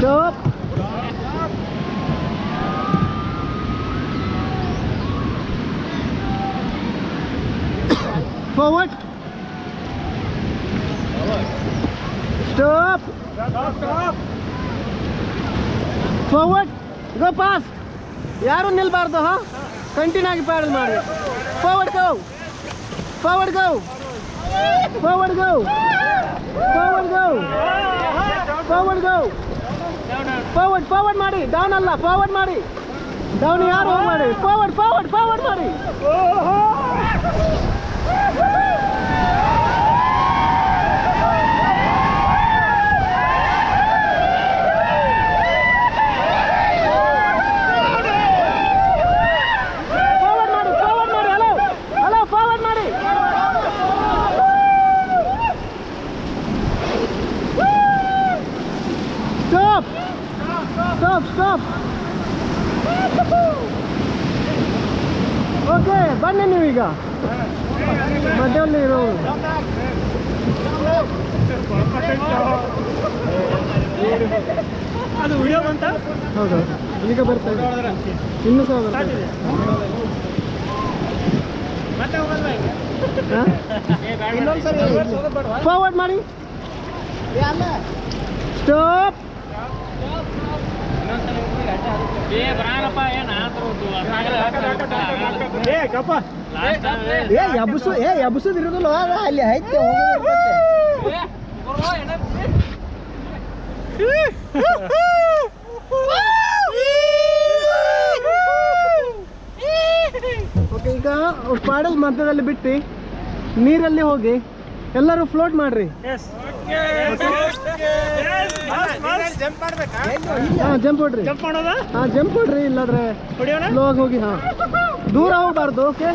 Stop. Forward. Stop. Forward. Go past. ಯಾರು ನಿಲ್ಬಾರ್ದು ಹಾ continue ಆಗಿ ಪ್ಯಾಡಲ್ ಮಾಡಿ forward go forward go forward go forward go forward go forward forward ಮಾಡಿ down ಅಲ್ಲ forward ಮಾಡಿ down ಯಾರು ಮಾಡಿ ಫಾರ್ವರ್ಡ್ ಫಾರ್ವರ್ಡ್ ಫಾರ್ವರ್ಡ್ ಮಾಡಿ Stop! ಓಕೆ ಬನ್ನಿ ನೀವೀಗ ಮಧ್ಯದಲ್ಲಿ ಇರೋ ಅದು ವಿಡಿಯೋ ಬಂತ ಹೌದು ಈಗ ಬರ್ತಾ ಇದೆ ಇನ್ನೂ ಸಹ ಬರ್ತಾ ಇದೆ ಫಾರ್ವರ್ಡ್ ಮಾಡಿ ಸ್ಟಾಪ್ ಎಬ್ಬಸುದಿರೋದಿಲ್ಲ ಅಲ್ಲಿ ಐತೆ ಓಕೆ ಈಗ ಪಾಡಲ್ ಮಧ್ಯದಲ್ಲಿ ಬಿಟ್ಟು ನೀರಲ್ಲಿ ಹೋಗಿ ಎಲ್ಲರೂ ಫ್ಲೋಟ್ ಮಾಡ್ರಿ ಜಂಪ್ ಹೊಡ್ರಿ ಜಂಪ್ ಹೊಡ್ರಿ ಇಲ್ಲಾದ್ರೆ ಸ್ಲೋ ಆಗಿ ಹೋಗಿ ಹಾ ದೂರ ಹೋಗ್ಬಾರ್ದು ಓಕೆ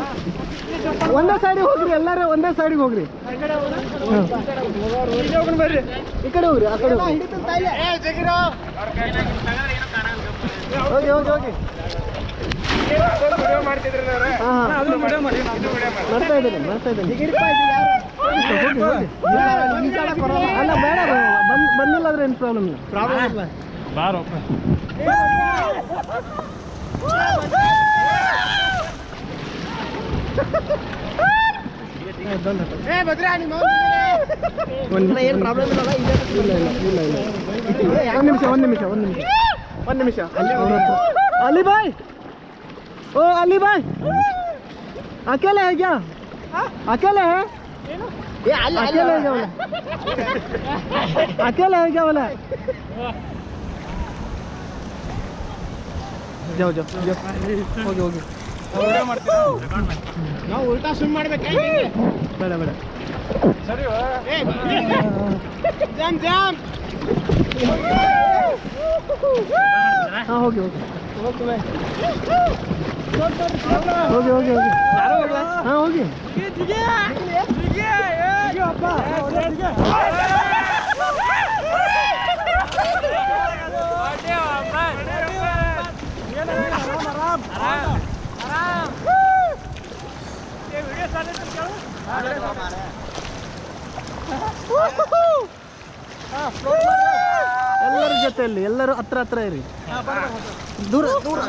ಒಂದೇ ಸೈಡಿಗೆ ಹೋಗ್ರಿ ಎಲ್ಲರೂ ಒಂದೇ ಸೈಡಿಗೆ ಹೋಗ್ರಿ ಈ ಕಡೆ ಹೋಗ್ರಿ ಆ ಕಡೆ ಹೋಗಿ ಹೋಗಿ ಹೋಗಿ ಮಾಡ್ತಾ ಇದ್ದೇನೆ ಅಲ್ಲ ಬೇಡ ಬಂದಿಲ್ಲ ಆದ್ರೆ ಏನು ಪ್ರಾಬ್ಲಮ್ ಇಲ್ಲ ಏನು ಪ್ರಾಬ್ಲಮ್ ಇಲ್ಲ ಒಂದು ನಿಮಿಷ अली भाई ओ अली भाई अकेले है क्या अकेले है अकेले है क्या बोला अकेले है क्या बोला जाओ जाओ ಹೋಗಿ ಹೋಗಿ ನಾವು ಉಲ್ಟಾ ಸ್ವಿಮ್ ಮಾಡಬೇಕು ಬೇಡ ಬೇಡ ಸರಿ ಜಾಮ್ ಜಾಮ್ ಹಾಂ ಹೋಗಿ ಹೋಗಿ ಹೋಗಿ ಹೋಗಿ ಹೋಗಿ ಹಾಂ ಹೋಗಿ ಎಲ್ಲರ ಜೊತೆಯಲ್ಲಿ ಎಲ್ಲರೂ ಹತ್ರ ಹತ್ರ ಇರಿ ದೂರ ದೂರ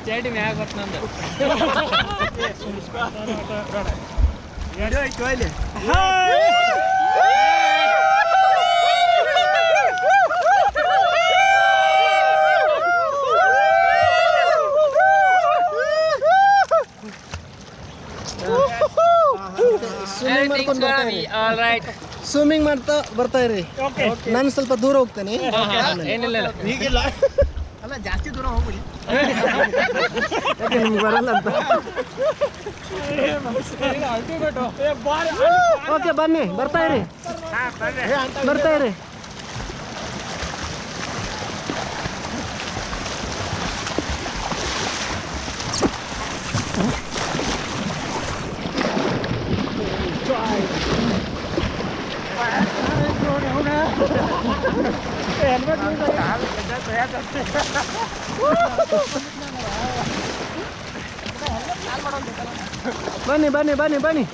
ಚೇಟಿ ಮ್ಯಾಗ ಬತ್ ನಂದು ಸ್ವಿಮ್ಮಿಂಗ್ ಮಾಡ್ತಾ ಬರ್ತಾ ಇರಿ ನಾನು ಸ್ವಲ್ಪ ದೂರ ಹೋಗ್ತೇನೆ ಏನಿಲ್ಲ ಈಗಿಲ್ಲ ಅಲ್ಲ ಜಾಸ್ತಿ ದೂರ ಹೋಗ್ಬಿಡಿ ಯಾಕೆ ನಿಮ್ಗೆ ಬರಲ್ಲ ಅಂತ ಓಕೆ ಬನ್ನಿ ಬರ್ತಾ ಇರಿ ಬರ್ತಾ ಇರಿ ಬನ್ನಿ ಬನ್ನಿ ಬನ್ನಿ ಬನ್ನಿ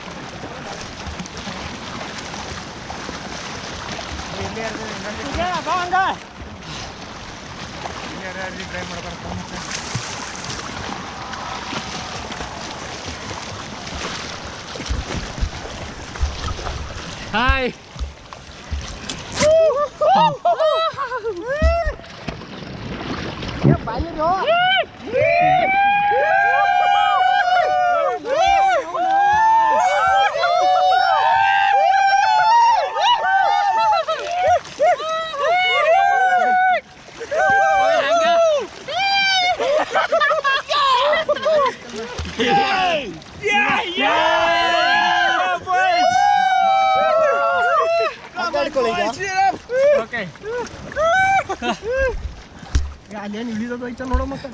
ಹಾಯ್ ಓಕೆ ಅಲ್ಲೇನು ಇಳಿದೋಯ್ತ ನೋಡೋ ಮತ್ತೆ